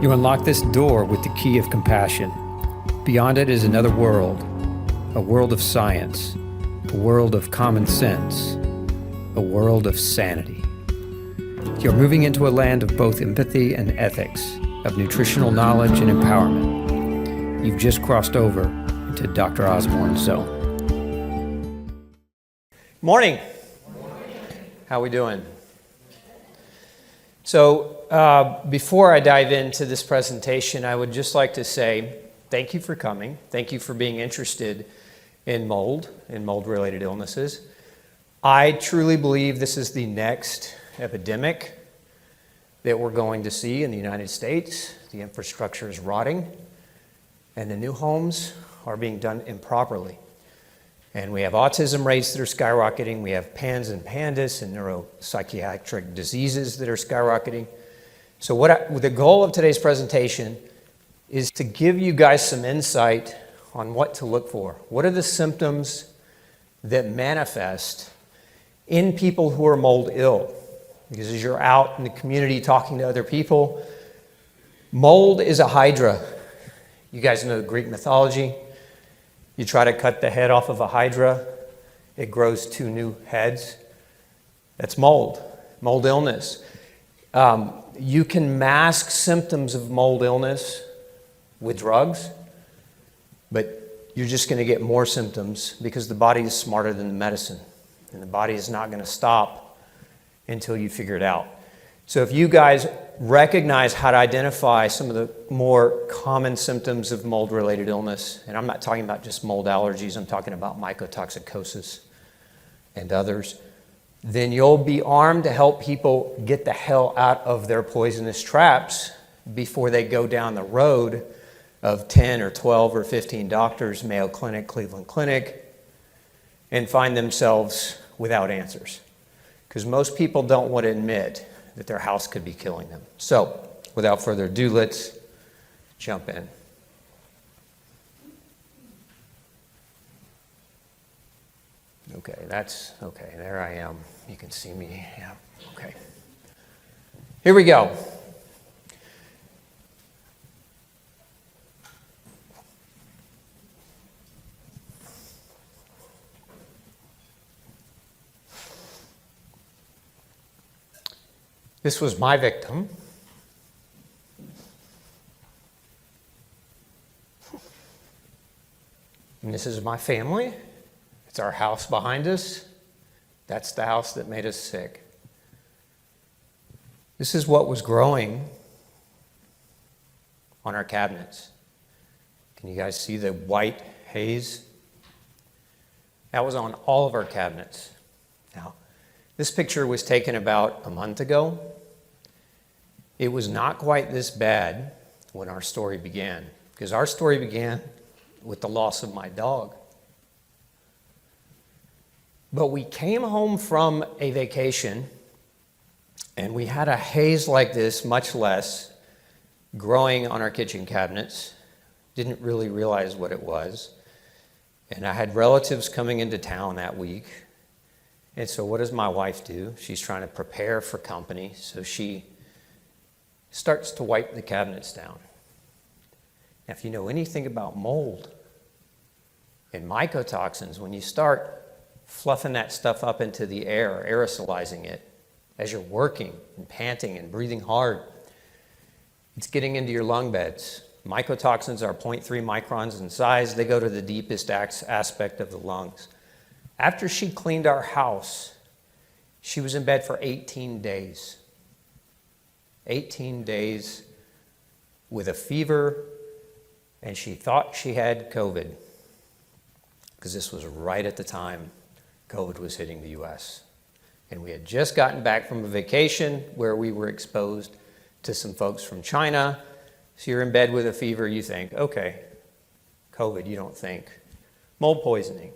You unlock this door with the key of compassion. Beyond it is another world, a world of science, a world of common sense, a world of sanity. You're moving into a land of both empathy and ethics, of nutritional knowledge and empowerment. You've just crossed over into Dr. Osborne's zone. Morning. How we doing? So before I dive into this presentation, I would just like to say thank you for coming. Thank you for being interested in mold and mold-related illnesses. I truly believe this is the next epidemic that we're going to see in the United States. The infrastructure is rotting, and the new homes are being done improperly. And we have autism rates that are skyrocketing. We have PANS and PANDAS and neuropsychiatric diseases that are skyrocketing. So the goal of today's presentation is to give you guys some insight on what to look for. What are the symptoms that manifest in people who are mold ill? Because as you're out in the community talking to other people, mold is a hydra. You guys know the Greek mythology. You try to cut the head off of a hydra, it grows 2 new heads. That's mold illness. You can mask symptoms of mold illness with drugs, but you're just going to get more symptoms because the body is smarter than the medicine, and the body is not going to stop until you figure it out. So if you guys recognize how to identify some of the more common symptoms of mold-related illness, and I'm not talking about just mold allergies, I'm talking about mycotoxicosis and others, then you'll be armed to help people get the hell out of their poisonous traps before they go down the road of 10 or 12 or 15 doctors, Mayo Clinic, Cleveland Clinic, and find themselves without answers. Because most people don't want to admit that their house could be killing them. So, without further ado, let's jump in. Okay, there I am. You can see me, yeah, okay. Here we go. This was my victim. And this is my family. It's our house behind us. That's the house that made us sick. This is what was growing on our cabinets. Can you guys see the white haze? That was on all of our cabinets. Now, this picture was taken about a month ago. It was not quite this bad when our story began, because our story began with the loss of my dog. But we came home from a vacation, and we had a haze like this, much less, growing on our kitchen cabinets. Didn't really realize what it was. And I had relatives coming into town that week. And so what does my wife do? She's trying to prepare for company, so she starts to wipe the cabinets down. Now, if you know anything about mold and mycotoxins, when you start fluffing that stuff up into the air, aerosolizing it, as you're working and panting and breathing hard, it's getting into your lung beds. Mycotoxins are 0.3 microns in size. They go to the deepest aspect of the lungs. After she cleaned our house, she was in bed for 18 days. 18 days with a fever, and she thought she had COVID, because this was right at the time COVID was hitting the U.S. And we had just gotten back from a vacation where we were exposed to some folks from China. So you're in bed with a fever, you think, okay, COVID, you don't think. Mold poisoning.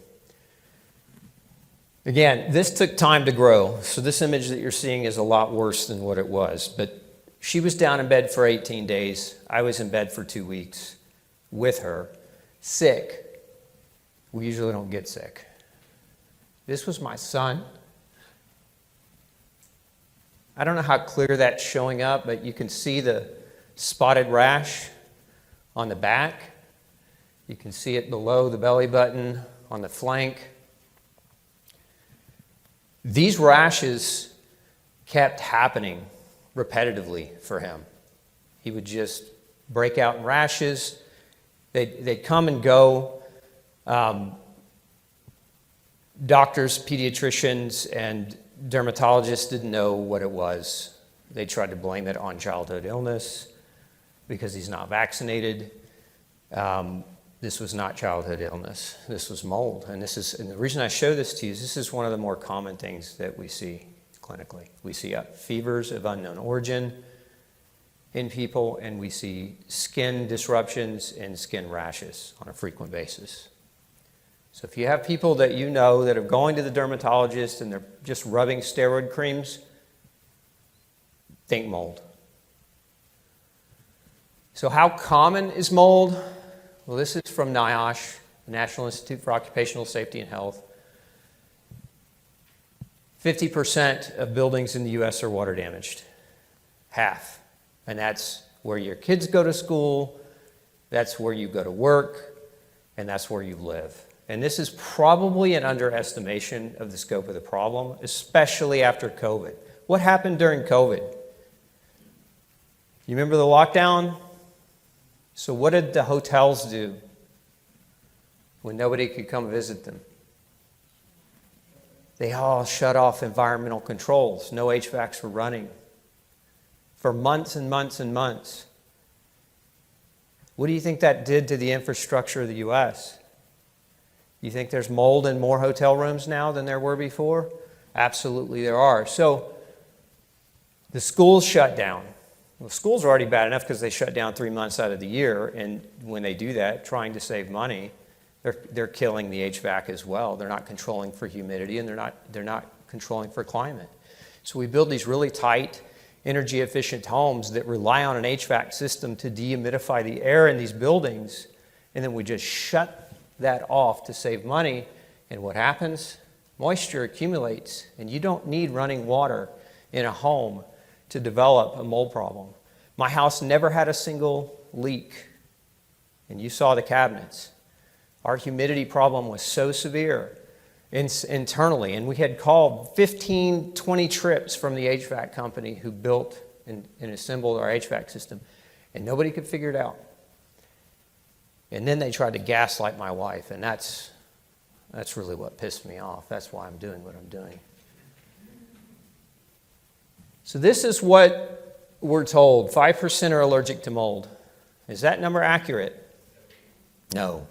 Again, this took time to grow, so this image that you're seeing is a lot worse than what it was. But she was down in bed for 18 days. I was in bed for 2 weeks with her, sick. We usually don't get sick. This was my son. I don't know how clear that's showing up, but you can see the spotted rash on the back. You can see it below the belly button, on the flank. These rashes kept happening repetitively for him. He would just break out in rashes. They'd come and go. Doctors, pediatricians, and dermatologists didn't know what it was. They tried to blame it on childhood illness because he's not vaccinated. This was not childhood illness. This was mold. And the reason I show this to you is this is one of the more common things that we see clinically. We see fevers of unknown origin in people, and we see skin disruptions and skin rashes on a frequent basis. So if you have people that you know that are going to the dermatologist and they're just rubbing steroid creams, think mold. So how common is mold? Well, this is from NIOSH, the National Institute for Occupational Safety and Health. 50% of buildings in the U.S. are water damaged. Half. And that's where your kids go to school, that's where you go to work, and that's where you live. And this is probably an underestimation of the scope of the problem, especially after COVID. What happened during COVID? You remember the lockdown? So what did the hotels do when nobody could come visit them? They all shut off environmental controls. No HVACs were running for months and months and months. What do you think that did to the infrastructure of the U.S.? You think there's mold in more hotel rooms now than there were before? Absolutely there are. So the schools shut down. Well, schools are already bad enough because they shut down 3 months out of the year, and when they do that, trying to save money, they're killing the HVAC as well. They're not controlling for humidity, and they're not controlling for climate. So we build these really tight, energy-efficient homes that rely on an HVAC system to dehumidify the air in these buildings, and then we just shut that off to save money, and what happens? Moisture accumulates, and you don't need running water in a home to develop a mold problem. My house never had a single leak, and you saw the cabinets. Our humidity problem was so severe internally, and we had called 15, 20 trips from the HVAC company who built and assembled our HVAC system, and nobody could figure it out. And then they tried to gaslight my wife, and that's really what pissed me off. That's why I'm doing what I'm doing. So this is what we're told. 5% are allergic to mold. Is that number accurate? No.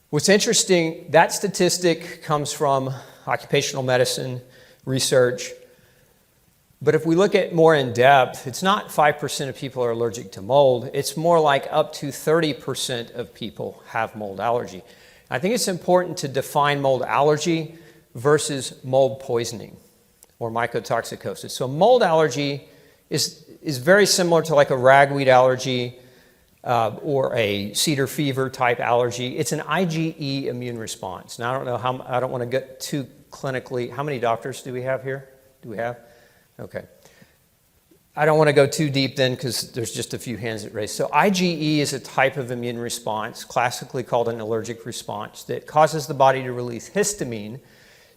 What's interesting, that statistic comes from occupational medicine research. But if we look at more in depth, it's not 5% of people are allergic to mold. It's more like up to 30% of people have mold allergy. I think it's important to define mold allergy versus mold poisoning or mycotoxicosis. So mold allergy is very similar to like a ragweed allergy or a cedar fever type allergy. It's an IgE immune response. Now I don't want to get too clinically. How many doctors do we have here? Do we have? Okay. I don't want to go too deep then because there's just a few hands that raised. So IgE is a type of immune response, classically called an allergic response, that causes the body to release histamine.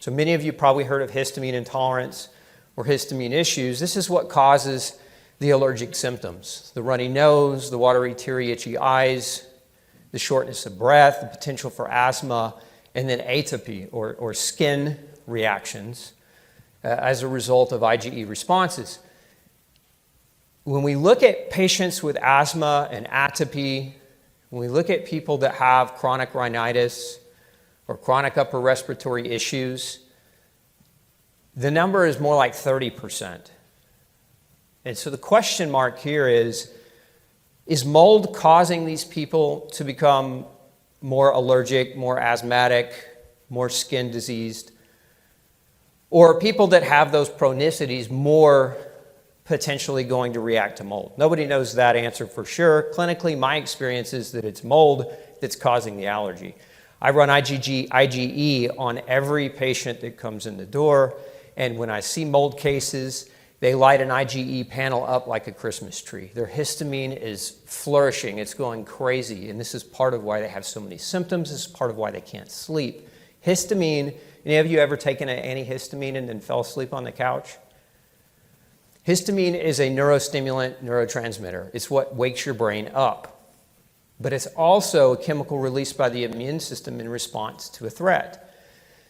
So many of you probably heard of histamine intolerance or histamine issues. This is what causes the allergic symptoms: the runny nose, the watery, teary, itchy eyes, the shortness of breath, the potential for asthma, and then atopy or skin reactions as a result of IgE responses. When we look at patients with asthma and atopy, when we look at people that have chronic rhinitis or chronic upper respiratory issues, the number is more like 30%. And so the question mark here is mold causing these people to become more allergic, more asthmatic, more skin diseased? Or are people that have those chronicities more potentially going to react to mold? Nobody knows that answer for sure. Clinically, my experience is that it's mold that's causing the allergy. I run IgE on every patient that comes in the door, and when I see mold cases, they light an IgE panel up like a Christmas tree. Their histamine is flourishing. It's going crazy. And this is part of why they have so many symptoms. This is part of why they can't sleep. Histamine, any of you ever taken an antihistamine and then fell asleep on the couch? Histamine is a neurostimulant neurotransmitter. It's what wakes your brain up. But it's also a chemical released by the immune system in response to a threat.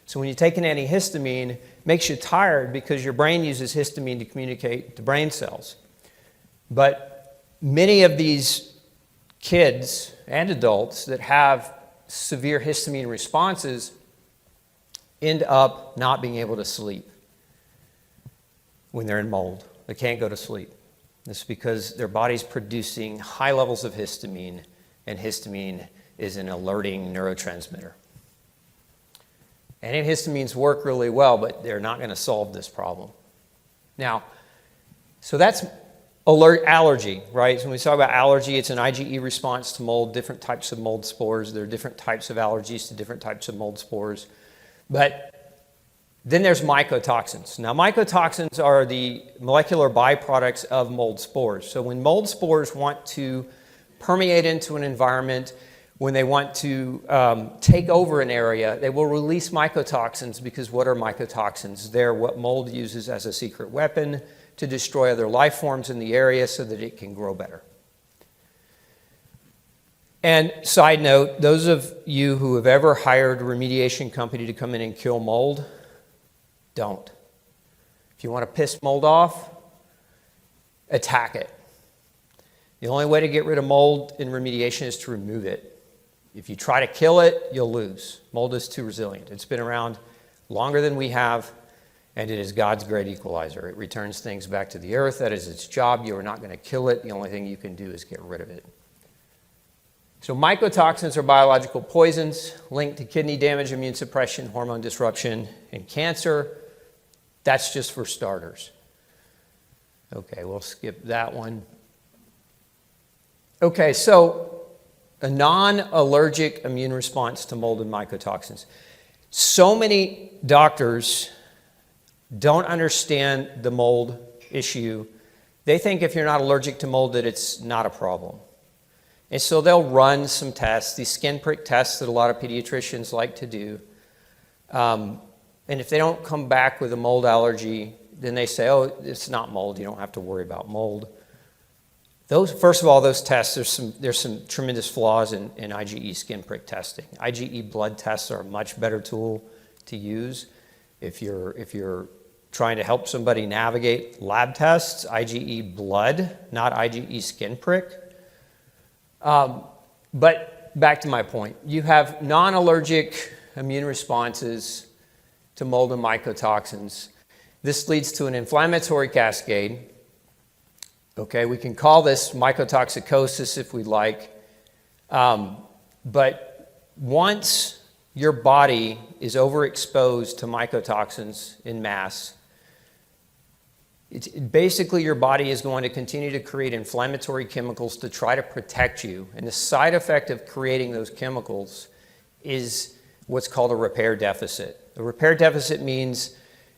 So when you take an antihistamine, it makes you tired because your brain uses histamine to communicate to brain cells. But many of these kids and adults that have severe histamine responses end up not being able to sleep when they're in mold. They can't go to sleep. This is because their body's producing high levels of histamine, and histamine is an alerting neurotransmitter. Antihistamines work really well, but they're not going to solve this problem. Now, so that's allergy, right? So when we talk about allergy, it's an IgE response to mold, different types of mold spores. There are different types of allergies to different types of mold spores. But then there's mycotoxins. Now, mycotoxins are the molecular byproducts of mold spores. So when mold spores want to permeate into an environment, when they want to take over an area, they will release mycotoxins, because what are mycotoxins? They're what mold uses as a secret weapon to destroy other life forms in the area so that it can grow better. And side note, those of you who have ever hired a remediation company to come in and kill mold, don't. If you want to piss mold off, attack it. The only way to get rid of mold in remediation is to remove it. If you try to kill it, you'll lose. Mold is too resilient. It's been around longer than we have, and it is God's great equalizer. It returns things back to the earth. That is its job. You are not going to kill it. The only thing you can do is get rid of it. So mycotoxins are biological poisons linked to kidney damage, immune suppression, hormone disruption, and cancer. That's just for starters. Okay, we'll skip that one. Okay, so a non-allergic immune response to mold and mycotoxins. So many doctors don't understand the mold issue. They think if you're not allergic to mold that it's not a problem. And so they'll run some tests, these skin prick tests that a lot of pediatricians like to do. And if they don't come back with a mold allergy, then they say, oh, it's not mold. You don't have to worry about mold. First of all, those tests, there's some tremendous flaws in IgE skin prick testing. IgE blood tests are a much better tool to use. If you're trying to help somebody navigate lab tests, IgE blood, not IgE skin prick. But back to my point. You have non-allergic immune responses to mold and mycotoxins. This leads to an inflammatory cascade. Okay, we can call this mycotoxicosis if we like. But once your body is overexposed to mycotoxins in mass, basically your body is going to continue to create inflammatory chemicals to try to protect you. And the side effect of creating those chemicals is what's called a repair deficit. A repair deficit means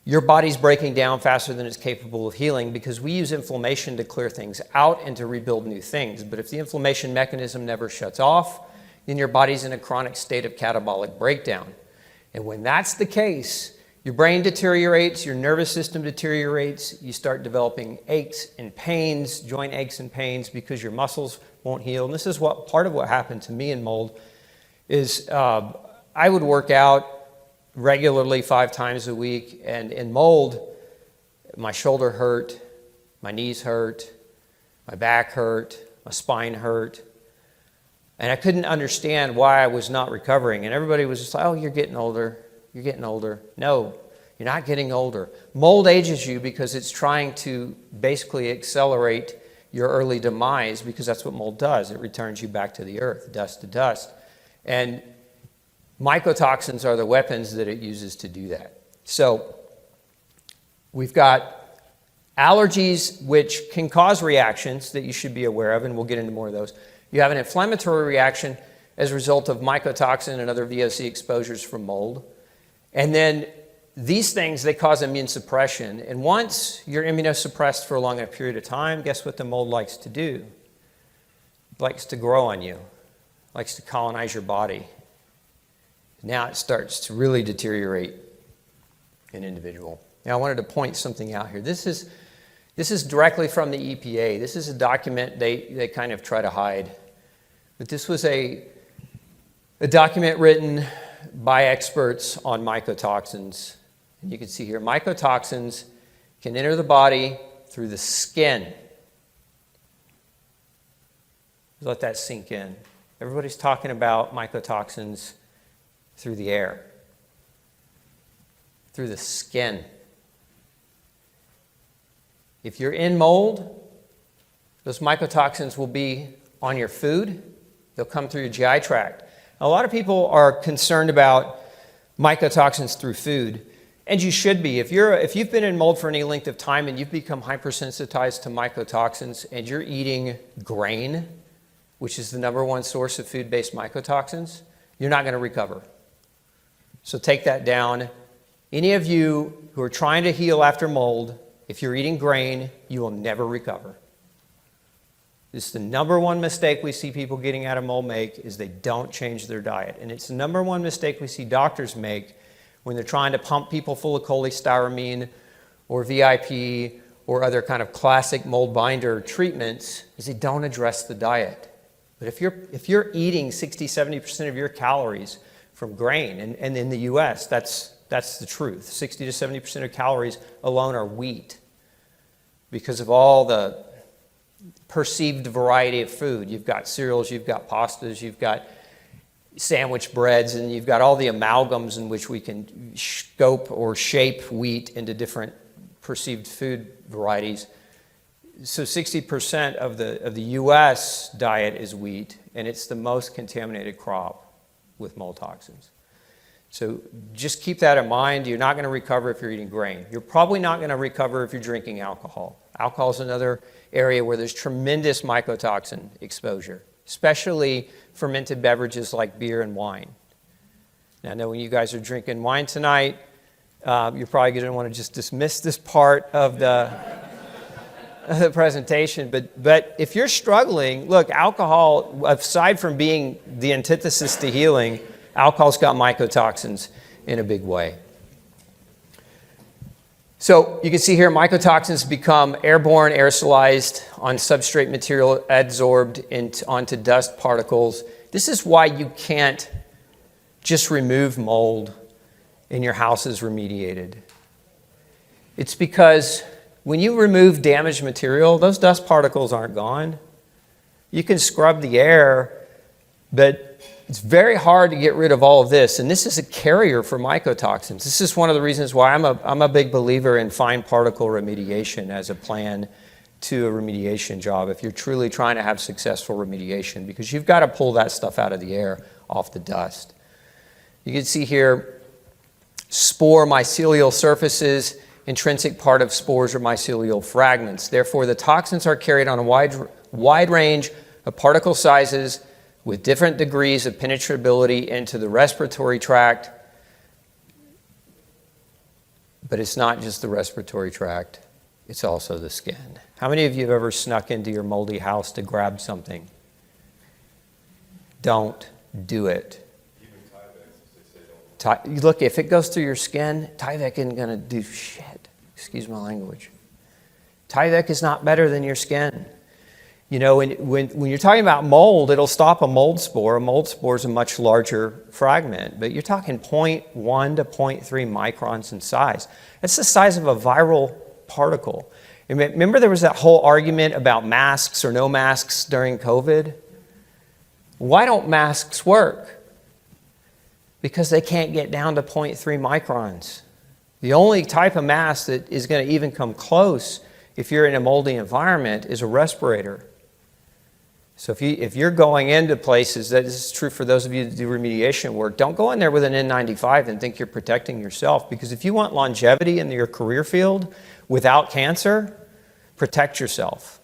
your body's breaking down faster than it's capable of healing, because we use inflammation to clear things out and to rebuild new things. But if the inflammation mechanism never shuts off, then your body's in a chronic state of catabolic breakdown. And when that's the case, your brain deteriorates, your nervous system deteriorates, you start developing aches and pains, joint aches and pains, because your muscles won't heal. And this is part of what happened to me in mold is I would work out regularly 5 times a week, and in mold, my shoulder hurt, my knees hurt, my back hurt, my spine hurt, and I couldn't understand why I was not recovering. And everybody was just like, oh, you're getting older, you're getting older. No, you're not getting older. Mold ages you because it's trying to basically accelerate your early demise, because that's what mold does. It returns you back to the earth, dust to dust. And mycotoxins are the weapons that it uses to do that. So we've got allergies, which can cause reactions that you should be aware of, and we'll get into more of those. You have an inflammatory reaction as a result of mycotoxin and other VOC exposures from mold. And then these things, they cause immune suppression. And once you're immunosuppressed for a long enough period of time, guess what the mold likes to do? It likes to grow on you. It likes to colonize your body. Now it starts to really deteriorate an individual. Now I wanted to point something out here. This is directly from the EPA. This is a document they kind of try to hide. But this was a document written by experts on mycotoxins. And you can see here, mycotoxins can enter the body through the skin. Let that sink in. Everybody's talking about mycotoxins through the air, through the skin. If you're in mold, those mycotoxins will be on your food. They'll come through your GI tract. A lot of people are concerned about mycotoxins through food, and you should be. If you've been in mold for any length of time and you've become hypersensitized to mycotoxins and you're eating grain, which is the #1 source of food-based mycotoxins, you're not going to recover. So take that down. Any of you who are trying to heal after mold, if you're eating grain, you will never recover. This is the #1 mistake we see people getting out of mold make is they don't change their diet. And it's the #1 mistake we see doctors make when they're trying to pump people full of cholestyramine or VIP or other kind of classic mold binder treatments is they don't address the diet. But if you're eating 60-70% of your calories from grain, and in the US, that's the truth. 60 to 70% of calories alone are wheat because of all the perceived variety of food. You've got cereals, you've got pastas, you've got sandwich breads, and you've got all the amalgams in which we can scope or shape wheat into different perceived food varieties. So 60% of the US diet is wheat, and it's the most contaminated crop with mold toxins. So just keep that in mind. You're not going to recover if you're eating grain. You're probably not going to recover if you're drinking alcohol. Alcohol is another area where there's tremendous mycotoxin exposure, especially fermented beverages like beer and wine. Now, I know when you guys are drinking wine tonight, you're probably going to want to just dismiss this part of the presentation. But if you're struggling, look, alcohol, aside from being the antithesis to healing, alcohol's got mycotoxins in a big way. So you can see here mycotoxins become airborne, aerosolized on substrate material, adsorbed onto dust particles. This is why you can't just remove mold and your house is remediated. It's because when you remove damaged material, those dust particles aren't gone. You can scrub the air, but it's very hard to get rid of all of this, and this is a carrier for mycotoxins. This is one of the reasons why I'm a big believer in fine particle remediation as a plan to a remediation job if you're truly trying to have successful remediation, because you've got to pull that stuff out of the air off the dust. You can see here spore mycelial surfaces. Intrinsic part of spores are mycelial fragments. Therefore, the toxins are carried on a wide range of particle sizes with different degrees of penetrability into the respiratory tract. But it's not just the respiratory tract, it's also the skin. How many of you have ever snuck into your moldy house to grab something? Don't do it. Even Tyvek, they say don't. Look, if it goes through your skin, Tyvek isn't going to do shit. Excuse my language. Tyvek is not better than your skin. You know, when you're talking about mold, it'll stop a mold spore. A mold spore is a much larger fragment, but you're talking 0.1 to 0.3 microns in size. That's the size of a viral particle. And remember there was that whole argument about masks or no masks during COVID? Why don't masks work? Because they can't get down to 0.3 microns. The only type of mask that is going to even come close if you're in a moldy environment is a respirator. So if you're going into places, that is true for those of you that do remediation work, don't go in there with an N95 and think you're protecting yourself, because if you want longevity in your career field without cancer, protect yourself.